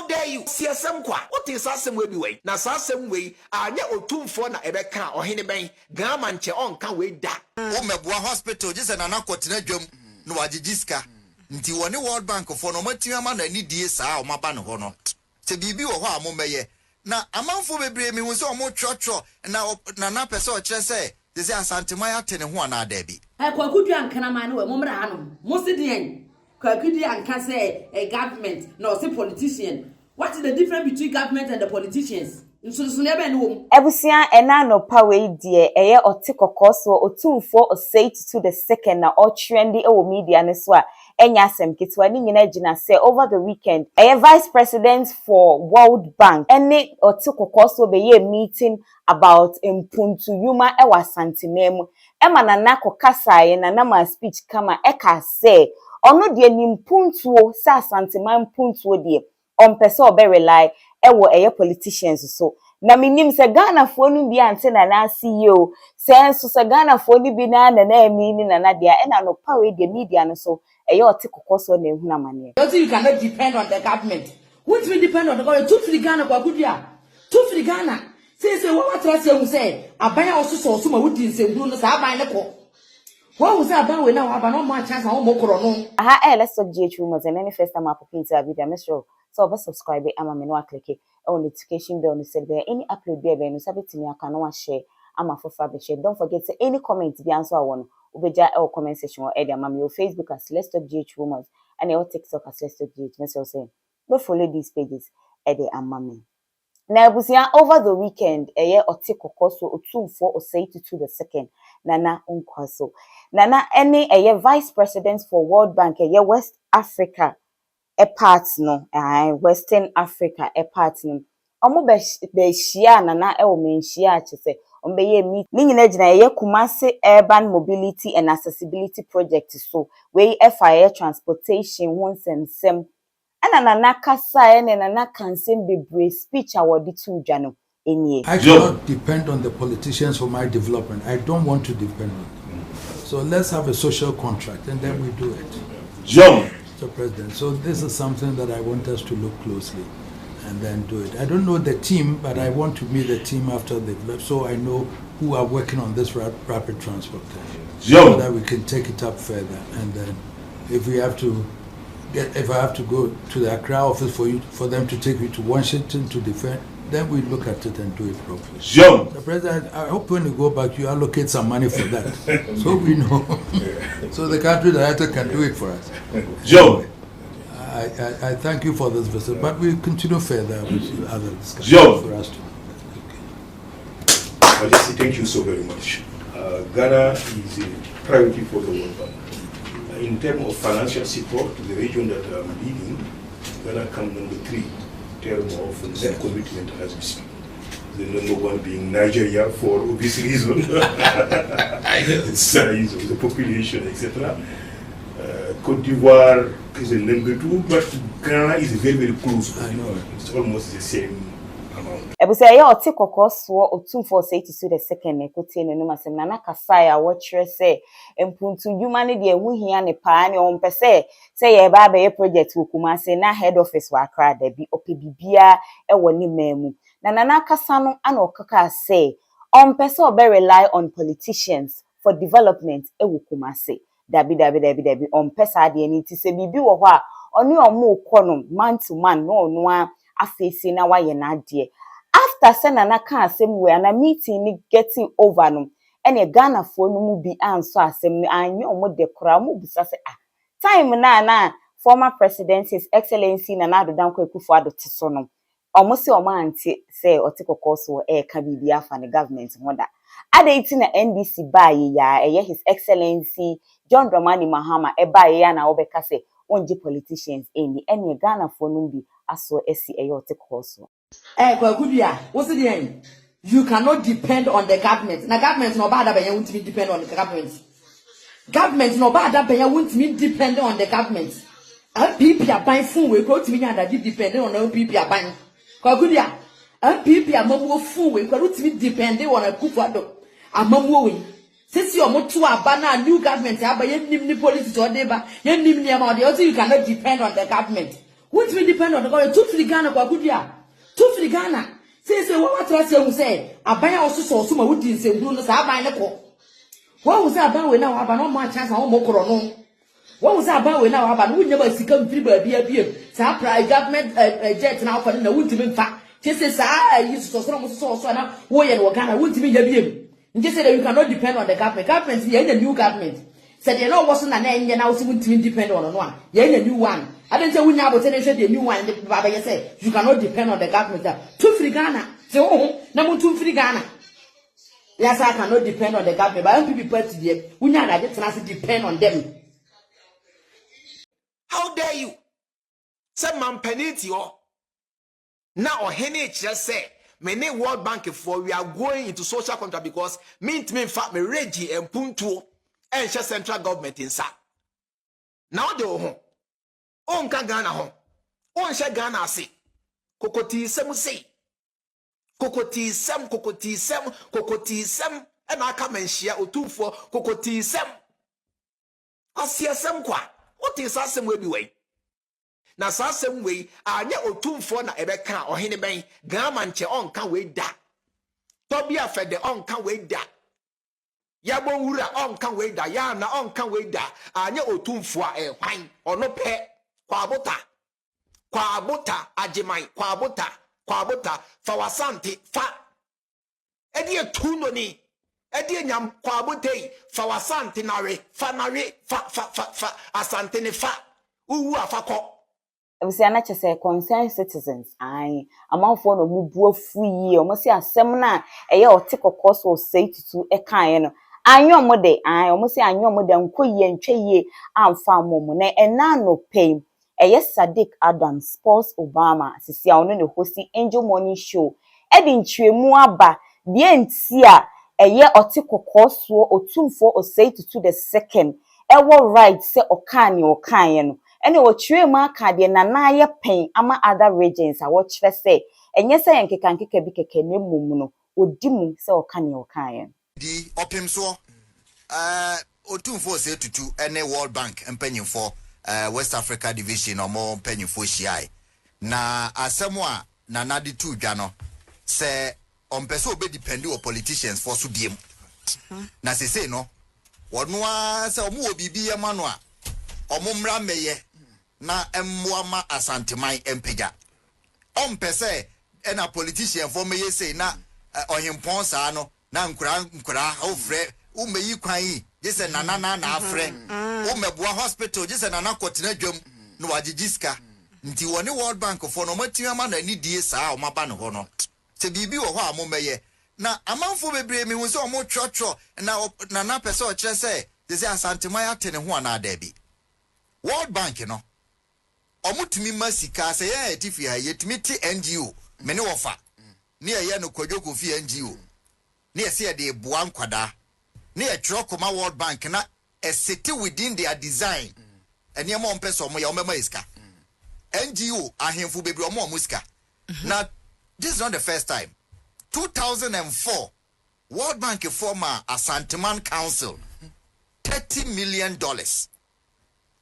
How dare you? CSM kwa. What is asem we be way? Na asem we anya otumfo na ebeka ohene ben. Gama nche onka we da. O mebua hospital just na nakotena dwam no wagigiska. Nti woni World Bank for no matima ma na ni die saa o maba no ho no. Se bibi wo ho amomeye. Na amanfo bebre mi hu se o mo twotwo na pese o kire se Jabs Asantehene ho na da bi. Kwakudu ankana ma ne we momra hanom. Mosidien. Kwakudu anka say a government no say politician. What is the difference between government and the politicians? Ebusia ena no power die eye otikoko so otumfo osate to the second na ghtrending ewo media ne so a enya asem ketwa ni nyina gina say over the weekend eye vice president for World Bank ene otikoko so be ye meeting about impuntu yuma ewa Asantehene ema na nakokasa ye na ma speech kama eka say ono de nimpuntuo sa Asantehene mpuntuo de ompese obe rely ewo eye politicians so na minim se Ghana fo no bi ante na CEO senso se Ghana fo ni bi na emi ni na dia e na no power the media no so eye otikoko so na ehuna mane. You cannot depend on the government. Won't we depend on the government? Too free Ghana kwa kudia. Too free Ghana. Say what trust you say abanya osuso so ma wudi nsemdu no sa aban ne ko. What was aban we na wa aban no more chance on mo koro no. Aha let's talk ghtrends and any first time I put into a video make so subscribe ama me no click on notification bell no say there any upload there no sabeti me aka no share ama fofa be share. Don't forget to any comment bi answer I want obeja e comment section or area mam your Facebook as Let's Talk ghtrends and your TikTok as Let's Talk ghtrends. So say go follow these pages e dey amame. Na ebusia over the weekend eye otikoko so otumfo osate to the second nana unkwaso nana any eye vice president for World Bank eye West Africa a part no Western Africa a part no omo be shia na e o menshia chese ombe ye meet ni nyina gina ye Kumasi urban mobility and accessibility project so we FIA transportation wonsensem ana na kasa ene na kansem bebre speech award to dwano enye. I cannot depend on the politicians for my development. I don't want to depend on them. So let's have a social contract and then we do it. Mr. President. So this is something that I want us to look closely and then do it. I don't know the team, but I want to meet the team after they've left so I know who are working on this rapid transport so that we can take it up further. And then if I have to go to the Accra office for them to take me to Washington to defend, then we look at it and do it properly. The President, I hope when you go back, you allocate some money for that, so we know, so the country director can do it for us. I thank you for this visit, but we'll continue further with other discussions for us to. Majesty, thank you so very much. Ghana is a priority for the World Bank. In terms of financial support to the region that I'm leading, Ghana comes number 3. Term of net commitment as we speak. The number 1 being Nigeria for obvious reasons, the size of the population, etc. Côte d'Ivoire is the number 2, but Ghana is very, very close. I know it's almost the same amount. Ebusia ya otikoko so otumfo osate to the second ekote no masem na nakasa ya wo kire se empuntu yuma ne de ehu hia ne pa ne ompese se ye ba be project wo Kumasi na head office wa Accra da bi opebibia e wo ne mamu na nakasa no ana okaka se ompese obe rely on politicians for development e wo Kumasi dabi ompese ade ni ti se bibi wo ho a oni omo kono man to man no no a afesi na wa ye na ade. After Senana can asem we na meeting ni getting over no ene Ghana fo no mu bi anso asem ni anyo omo de kora mu bisa se time na former president His Excellency Nana Addo Dankwa Akufo-Addo tiso no omo se omo anti se otikoko so ka bibia afa ne government moda adaiti na NDC ba ye ya His Excellency John Dramani Mahama ba ye ya na obeka se onji politicians eni ene Ghana fo no bi aso esi otikoko so. You cannot depend on the government. Now government no bad that won't me depend on the government. Government no bad that won't me depend on the government. People are buying food we go to me and that depend on the people are buying. Kwagudia, people are more food we go to me depend on a Akufo-Addo. Amamu since you are more to a banner new government, but you need police or neighbor, you need me about the other. You cannot depend on the government. Won't me depend on the government. Two for the Ghana, Kwakudia. Two for the Ghana. Say, what I say, I buy also so some wood in say, Bruno, I buy the call. What was that about now? I have no more chance on more corona. What was that about now? I would never see come free by beer. Sapra government jet now for the wood to be fat. Just says, I used to so now. Way and Wakana wouldn't be your just said that you cannot depend on the government. Government, you're in a new government. Said you know wasn't an end, and I was going to depend on one. You're in a new one. I didn't say we now was the new one. The Baba said you cannot depend on the government. Two free Ghana. So, number two free Ghana. Yes, I cannot depend on the government, but I'm people to the we now just depend on them. How dare you? Some man penalty or now Henry just say many World Bank for we are going into social contract because me in fact me Reggie and Puntu and central government in sa. Now they home. On can Ghana home. On shall Ghana say. Kokoti sem say. Kokoti sem and I come and share or two for kokoti sem. I see a sem qua. What is that same way? Na saa same way anya otumfo na ebeka ohene ben gamanche onka we da tobia fede onka we da yabo wura onka we da ya na onka we da anya otumfo a ehwan ono pe kwa abota ajiman kwa abota fa wasante fa edi etuno ni edi nyam kwa abotei fa wasante nawe fa asante ne fa uwu afako. We are not just concerned citizens. I amount for no mubu free, almost a seminar, a year or take a course or say to a kind. I know more day, I almost say I know more than Koye and Cheye, I'm far more money, and now no pain. A yes, Saddick Adams, Sports Obama, Sisia on the hosting Angel Morning Show. Edin Tremuaba, the end seer, a year or take a course or 2 4 or say to the second. Ever right, say or kind. And it was true marker the nanaya pain ama other regions. I watch first say, and yes, I can kick a big mumuno, or dimu so can you kind. The opium so or 2 4 say to 2 any World Bank and penny for West Africa division or more penny for Shai. Na asemwa na nadi 2 jano say on peso be depend on politicians for Sudim. Na se say no, what no say omu bibi manwa omumra meye. Na emwama asantemai empeja ompese ena politician for me say na ohimpon sa no na nkura ofre umeyi kwan yi jese nana na afre umebua hospital jese nana kotena dwam no wagigiska nti woni World Bank for no matiama na ni die sa o maba no ho no se bibi wo ho amomeye na amanfo bebre mi hu se o mo twotwo na pese o kire se jese asantemai atene ho na adabi World Bank no omutumi masika se ye etifi ha yetumi ti NGO mene wofa ne ye no kwadwoko fi NGO ne ye se de boa nkwada ne ye twokoma World Bank na esiti within their design ene mo mpeso mo ya o mema iska NGO ahemfu bebre o mo musika na this is not the first time 2004 World Bank former Asanteman Council $30 million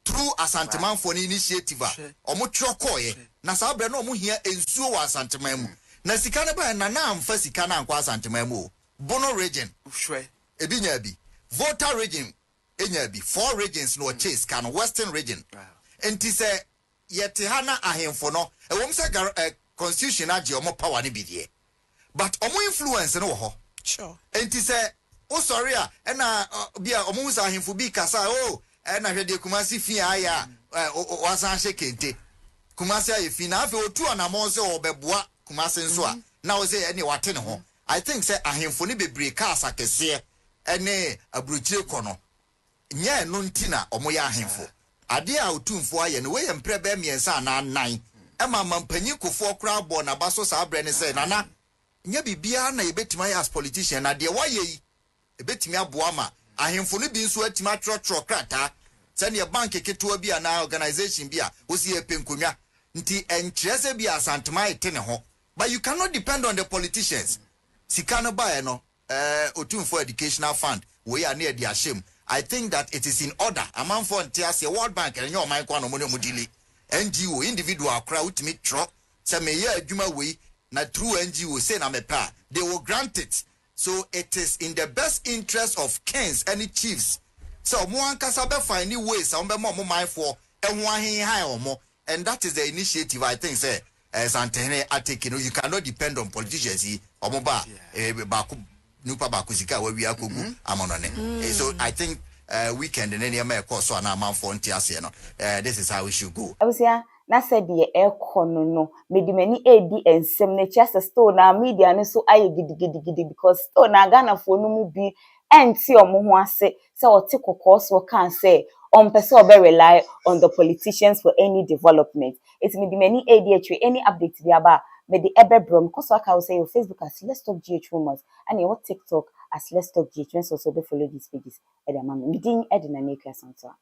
through Asanteman for an initiative. Omo chokoye na sabre no mo hia ensuo wa Asanteman mu. Na sika ne ba na na amfa sika na ankwa Asanteman mu. Bono region. Ebi nya bi. Volta region enya bi. 4 regions no chase kan Western region. Enti se yete hana ahemfo no. Ewom se constitution age omo power ne bidie. But omo influence no ho. Sure. Enti se o sorry a na bia omo usa ahemfo bi kasa na hwede Kumasi fi aya wasan hye kente Kumasi aye fi na afi otu anamo se obeboa Kumasi nso a na o se ene wate ne ho I think say ahemfo ne bebre ka asakese ene abrochire kono nya no ntina omo ya ahemfo ade a otumfo aye ne we yempre be miensa na nan ema mampanyi kofo kra bo na baso sa abre ne se nana nya bibia na yebetima ya as politician na de waye yi ebetimi aboa ma ahemfo ne bi nso atima trotro krata send your bank ketewa bi na organization bi a osi epenkonwa nti enkyerese bi asantema ete ne ho but you cannot depend on the politicians sika no ba no otumfo educational fund we are near the ashim I think that it is in order amanfo ntiase World Bank enye o man kwa no mo dili NGO individual crowd ultimate drop say me yeah adwuma we na through NGO say na me pa they will grant it. So it is in the best interest of kings and chiefs. So mo ankasa be find ways am be mo mindful and that is the initiative I think say Asantehene are taking. You cannot depend on politicians omoba baku nupa bakuzika where we are kugu amonone. So I think weekend in any America so na man for ntiase no this is how we should go. Abusia na said the ekono no medimani edi ensem na chase store na media no so aye gidi because store na Ghana fo no mu bi enti omo ho ase se ote kokos wo kan say on person obe rely on the politicians for any development. It's medimani edi atwe any update di aba me the ebe brom cause I can say your Facebook as Let's Talk GH Rumors and your TikTok as Let's Talk GH. So be follow these pages. Edamam medin edina na Santo.